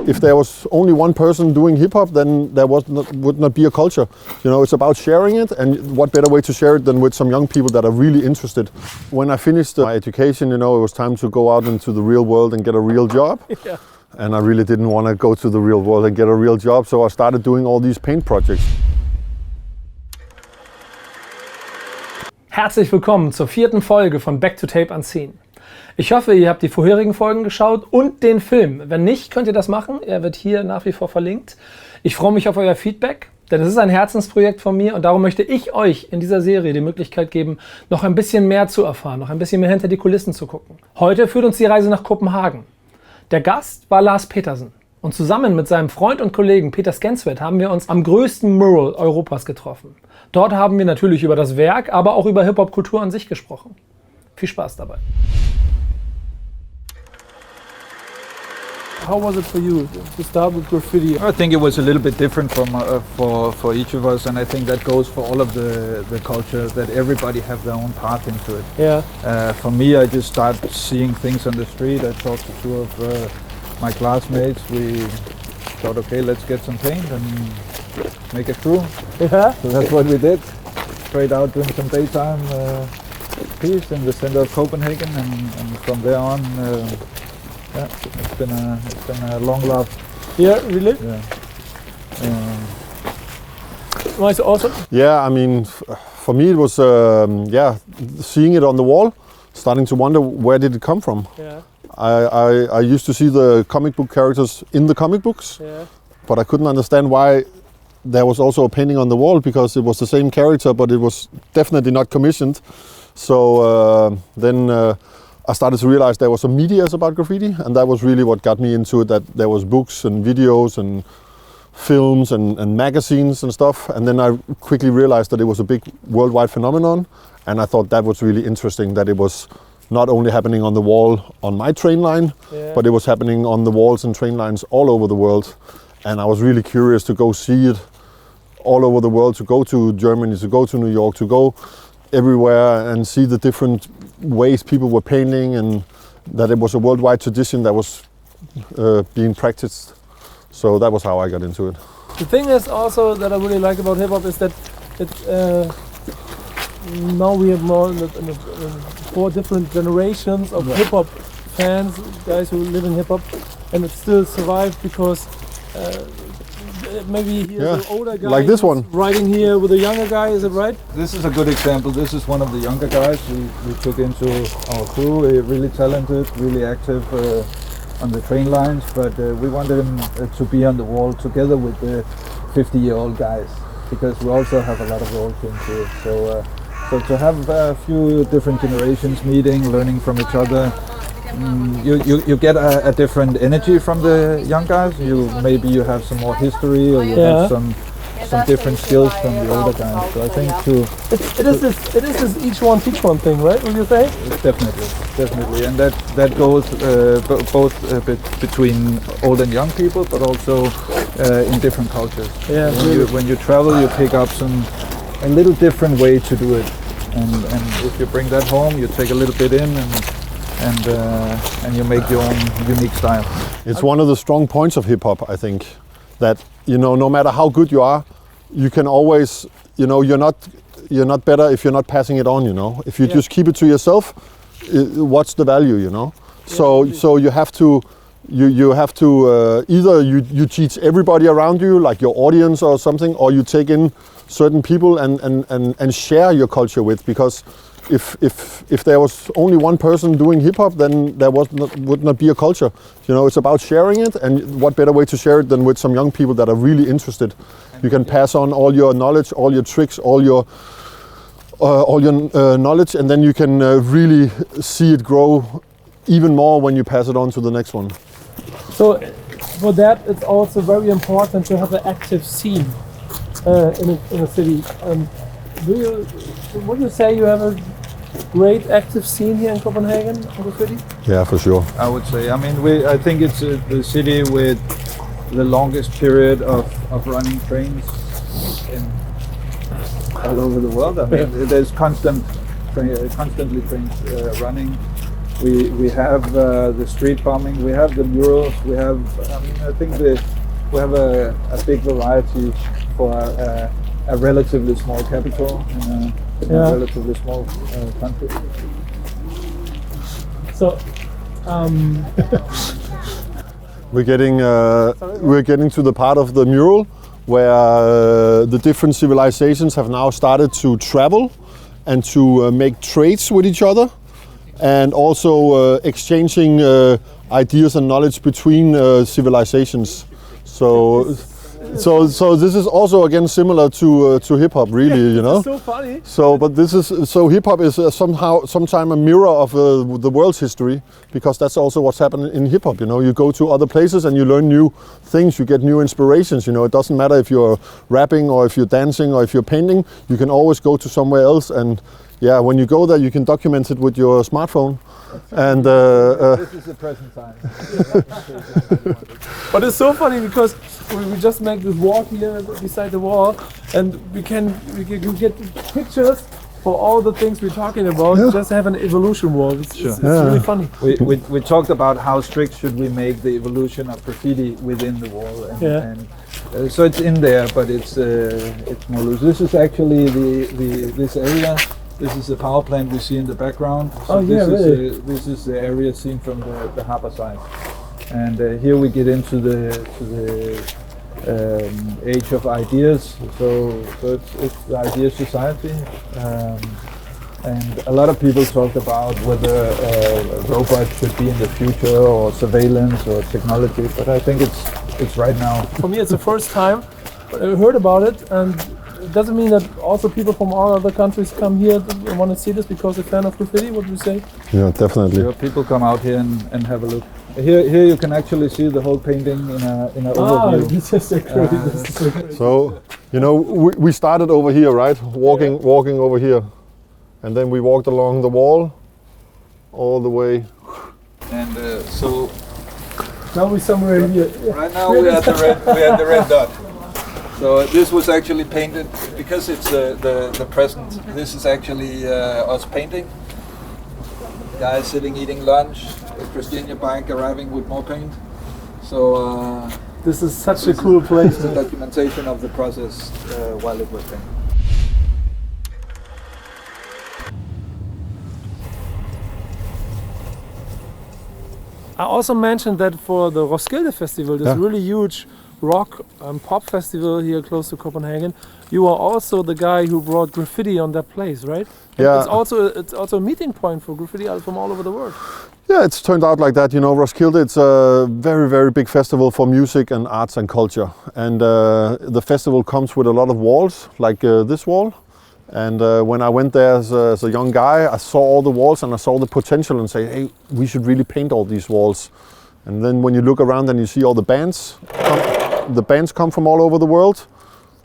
If there was only one person doing hip-hop, then there would not be a culture. You know, it's about sharing it, and what better way to share it than with some young people that are really interested. When I finished my education, you know, it was time to go out into the real world and get a real job. Yeah. And I really didn't want to go to the real world and get a real job, so I started doing all these paint projects. Herzlich willkommen zur 4. Folge von Back to Tape Unseen. Ich hoffe, ihr habt die vorherigen Folgen geschaut und den Film. Wenn nicht, könnt ihr das machen. Er wird hier nach wie vor verlinkt. Ich freue mich auf euer Feedback, denn es ist ein Herzensprojekt von mir und darum möchte ich euch in dieser Serie die Möglichkeit geben, noch ein bisschen mehr zu erfahren, noch ein bisschen mehr hinter die Kulissen zu gucken. Heute führt uns die Reise nach Kopenhagen. Der Gast war Lars Pedersen. Und zusammen mit seinem Freund und Kollegen Peter Skensved haben wir uns am größten Mural Europas getroffen. Dort haben wir natürlich über das Werk, aber auch über Hip-Hop-Kultur an sich gesprochen. Viel Spaß dabei. How was it for you to start with graffiti? I think it was a little bit different from for each of us, and I think that goes for all of the culture, that everybody have their own path into it. Yeah. For me, I just started seeing things on the street. I talked to two of my classmates. We thought, okay, let's get some paint and make a crew. Yeah. So that's what we did. Straight out doing some daytime piece in the center of Copenhagen, and from there on, yeah, it's been a long love. Yeah, really? Yeah. Was it awesome? Yeah, I mean, for me it was seeing it on the wall, starting to wonder where did it come from. Yeah. I used to see the comic book characters in the comic books, Yeah. but I couldn't understand why there was also a painting on the wall, because it was the same character, but it was definitely not commissioned. So then I started to realize there was some media about graffiti, and that was really what got me into it, that there was books and videos and films and magazines and stuff. And then I quickly realized that it was a big worldwide phenomenon, and I thought that was really interesting, that it was not only happening on the wall on my train line, Yeah. but it was happening on the walls and train lines all over the world. And I was really curious to go see it all over the world, to go to Germany, to go to New York, to go everywhere and see the different ways people were painting, and that it was a worldwide tradition that was being practiced. So that was how I got into it. The thing is also that I really like about hip hop is that now we have more in 4 different generations of hip hop fans, guys who live in hip hop, and it still survived because maybe here's an older guy like this one riding here with a younger guy. Is it right? This is a good example. This is one of the younger guys we took into our crew. Really talented, really active on the train lines, but we wanted him to be on the wall together with the 50-year-old guys, because we also have a lot of roles into it. So to have a few different generations meeting, learning from each other, you get a different energy from the young guys. Maybe you have some more history, or you have some different skills from the older guys. So I think it is this each one teach one thing, right? Would you say? Definitely, and that goes both a bit between old and young people, but also in different cultures. Yeah. When you travel, you pick up a little different way to do it, and if you bring that home, you take a little bit in and you make your own unique style. It's one of the strong points of hip-hop, I think, that, you know, no matter how good you are, you can always, you know, you're not better if you're not passing it on, you know. If you just keep it to yourself, what's the value, you know? So you have to either you teach everybody around you, like your audience or something, or you take in certain people and share your culture with, because if there was only one person doing hip-hop, then there would not be a culture. You know, it's about sharing it, and what better way to share it than with some young people that are really interested. You can pass on all your knowledge, all your tricks, all your knowledge, and then you can really see it grow even more when you pass it on to the next one. So for that, it's also very important to have an active scene in a city. Would you say you have a great active scene here in Copenhagen, in the city? Yeah, for sure. I would say. I mean, I think it's the city with the longest period of running trains all over the world. I mean, there's constantly trains running. We have the street bombing, we have the murals, we have, I think we have a big variety for a relatively small capital in a relatively small country. So, we're getting to the part of the mural where the different civilizations have now started to travel and to make trades with each other, and also exchanging ideas and knowledge between civilizations. So this is also again similar to hip hop, really, you know. It's so funny. So hip hop is sometime a mirror of the world's history, because that's also what's happening in hip hop. You know, you go to other places and you learn new things, you get new inspirations. You know, it doesn't matter if you're rapping or if you're dancing or if you're painting. You can always go to somewhere else, and yeah, when you go there, you can document it with your smartphone. And this is the present time. But it's so funny because we just make this walk here beside the wall, and we can get pictures for all the things we're talking about. Yeah. Just have an evolution wall. It's really funny. We talked about how strict should we make the evolution of graffiti within the wall, and so it's in there, but it's more loose. This is actually this area. This is the power plant we see in the background. So this is the area seen from the harbor side, and here we get into the age of ideas. So it's the idea society, and a lot of people talk about whether robots should be in the future, or surveillance, or technology. But I think it's right now. For me, it's the first time I heard about it, and it doesn't mean that also people from all other countries come here and want to see this because they're fan of graffiti. What do you say? yeah, definitely. So people come out here and have a look. Here you can actually see the whole painting in an overview. This is so great. So, you know, we started over here, right? Walking over here, and then we walked along the wall all the way. And so Now we're somewhere here. right now we had the red dot. So this was actually painted because it's the present. This is actually us painting. Guys sitting eating lunch. Christina bike arriving with more paint. So This is such a cool place. it's a documentation of the process while it was painted. I also mentioned that for the Roskilde Festival, this really huge rock and pop festival here close to Copenhagen, you are also the guy who brought graffiti on that place, right? Yeah. It's also a meeting point for graffiti from all over the world. Yeah, it's turned out like that. You know, Roskilde, it's a very, very big festival for music and arts and culture. And the festival comes with a lot of walls, like this wall. And when I went there as a young guy, I saw all the walls and I saw the potential and say, hey, we should really paint all these walls. And then when you look around and you see all the bands come from all over the world,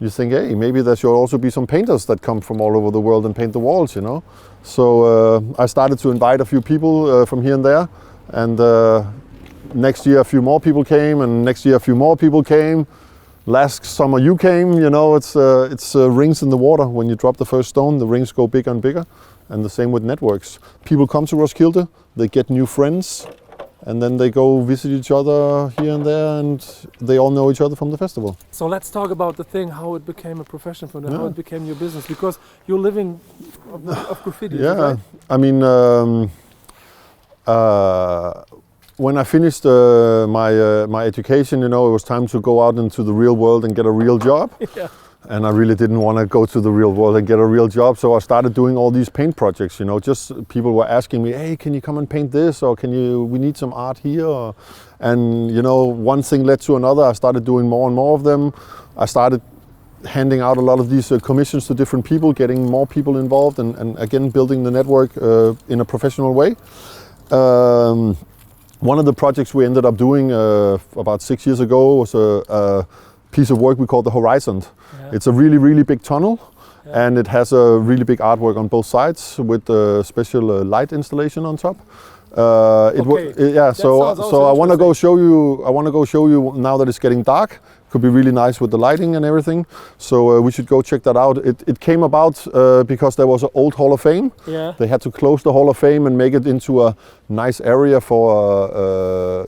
you think, hey, maybe there should also be some painters that come from all over the world and paint the walls, you know. So I started to invite a few people from here and there, and next year a few more people came, and next year a few more people came. Last summer you came, you know, it's rings in the water. When you drop the first stone, the rings go bigger and bigger, and the same with networks. People come to Roskilde, they get new friends, and then they go visit each other here and there, and they all know each other from the festival. So let's talk about the thing, how it became a profession for them, how it became your business, because you're living of graffiti, right? I mean, when I finished my education, you know, it was time to go out into the real world and get a real job. Yeah. And I really didn't want to go to the real world and get a real job, so I started doing all these paint projects. You know, just people were asking me, "Hey, can you come and paint this?" Or we need some art here. And you know, one thing led to another. I started doing more and more of them. I started handing out a lot of these commissions to different people, getting more people involved, and again building the network in a professional way. One of the projects we ended up doing about 6 years ago was a piece of work we call the Horizon. Yeah. It's a really, really big tunnel, and it has a really big artwork on both sides with a special light installation on top. So I want to go show you. I want to go show you now that it's getting dark. could be really nice with the lighting and everything. So we should go check that out. It came about because there was an old Hall of Fame. Yeah. They had to close the Hall of Fame and make it into a nice area for a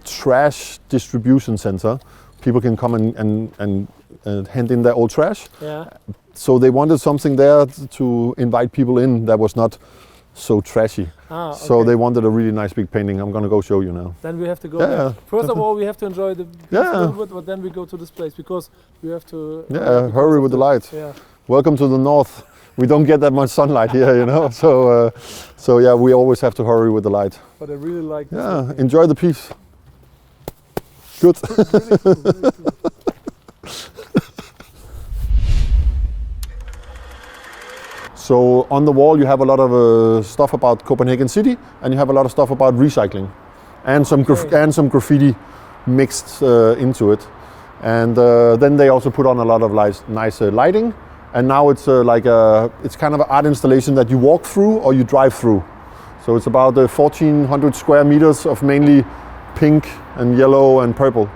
trash distribution center. People can come and hand in their old trash. Yeah. So they wanted something there to invite people in that was not so trashy. Ah, okay. So they wanted a really nice big painting. I'm gonna go show you now. Then we have to go Yeah, there. First of all, we have to enjoy the Yeah. wood, but then we go to this place because we have to. Yeah, hurry with the light. Yeah. Welcome to the north. We don't get that much sunlight here, you know. So yeah, we always have to hurry with the light. But I really like this. Yeah, enjoy the piece. Good. Really cool, really cool. So on the wall you have a lot of stuff about Copenhagen city, and you have a lot of stuff about recycling, and some graffiti mixed into it. And then they also put on a lot of nice lighting. And now it's it's kind of an art installation that you walk through or you drive through. So it's about 1,400 square meters of mainly pink and yellow and purple,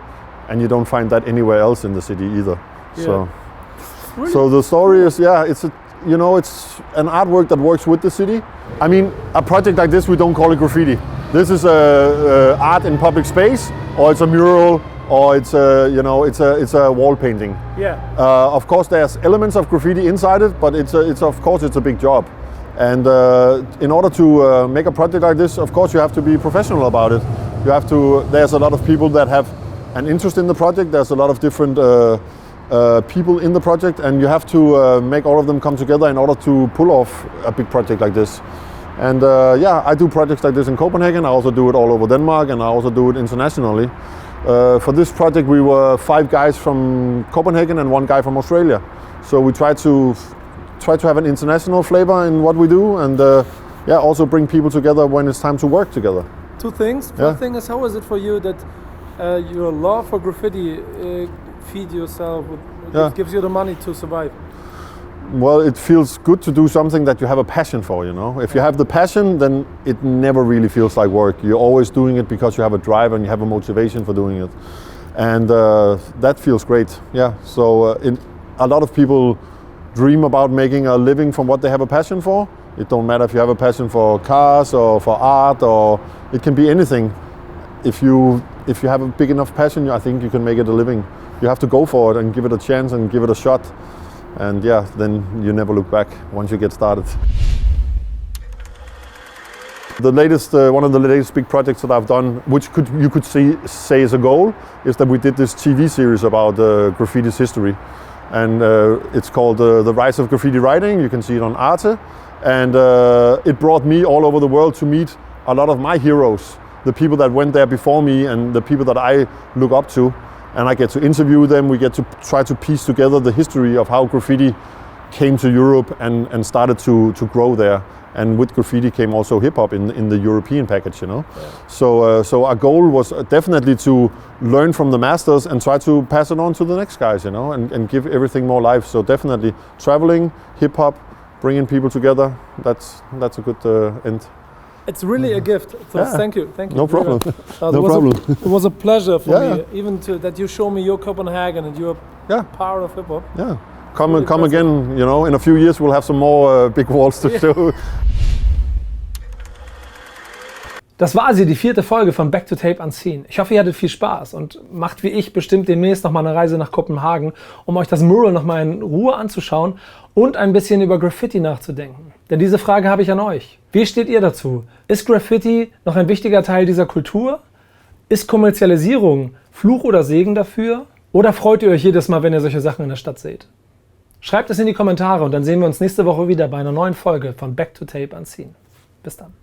and you don't find that anywhere else in the city either. Yeah. So the story is, it's an artwork that works with the city. I mean, a project like this, we don't call it graffiti. This is art in public space, or it's a mural, or it's a wall painting. Yeah. Of course, there's elements of graffiti inside it, but it's a big job. And in order to make a project like this, of course, you have to be professional about it. There's a lot of people that have an interest in the project. There's a lot of different people in the project, and you have to make all of them come together in order to pull off a big project like this. And I do projects like this in Copenhagen. I also do it all over Denmark, and I also do it internationally. For this project, we were 5 guys from Copenhagen and 1 guy from Australia. So we try to have an international flavor in what we do, and also bring people together when it's time to work together. 2 things. First thing is, how is it for you that your love for graffiti feed yourself? It gives you the money to survive. Well, it feels good to do something that you have a passion for, you know. If you have the passion, then it never really feels like work. You're always doing it because you have a drive and you have a motivation for doing it. And that feels great, yeah. So a lot of people dream about making a living from what they have a passion for. It don't matter if you have a passion for cars or for art, or it can be anything. If you have a big enough passion, I think you can make it a living. You have to go for it and give it a chance and give it a shot. And then you never look back once you get started. The latest, one of the latest big projects that I've done, which you could say is a goal, is that we did this TV series about graffiti's history. And it's called The Rise of Graffiti Writing. You can see it on Arte. And it brought me all over the world to meet a lot of my heroes, the people that went there before me and the people that I look up to. And I get to interview them. We get to try to piece together the history of how graffiti came to Europe and started to grow there. And with graffiti came also hip-hop in the European package, you know. Yeah. So our goal was definitely to learn from the masters and try to pass it on to the next guys, you know, and give everything more life. So definitely traveling, hip-hop, bringing people together, that's a good end. It's really a gift. So thank you. No problem. No problem. It was a pleasure for me, even that you show me your Copenhagen and your power of hip-hop. Yeah. Come again, you know, in a few years we'll have some more big walls to show. Das war sie, die 4. Folge von Back to Tape Unseen. Ich hoffe, ihr hattet viel Spaß und macht wie ich bestimmt demnächst nochmal eine Reise nach Kopenhagen, um euch das Mural nochmal in Ruhe anzuschauen und ein bisschen über Graffiti nachzudenken. Denn diese Frage habe ich an euch. Wie steht ihr dazu? Ist Graffiti noch ein wichtiger Teil dieser Kultur? Ist Kommerzialisierung Fluch oder Segen dafür? Oder freut ihr euch jedes Mal, wenn ihr solche Sachen in der Stadt seht? Schreibt es in die Kommentare und dann sehen wir uns nächste Woche wieder bei einer neuen Folge von Back to Tape Unseen. Bis dann.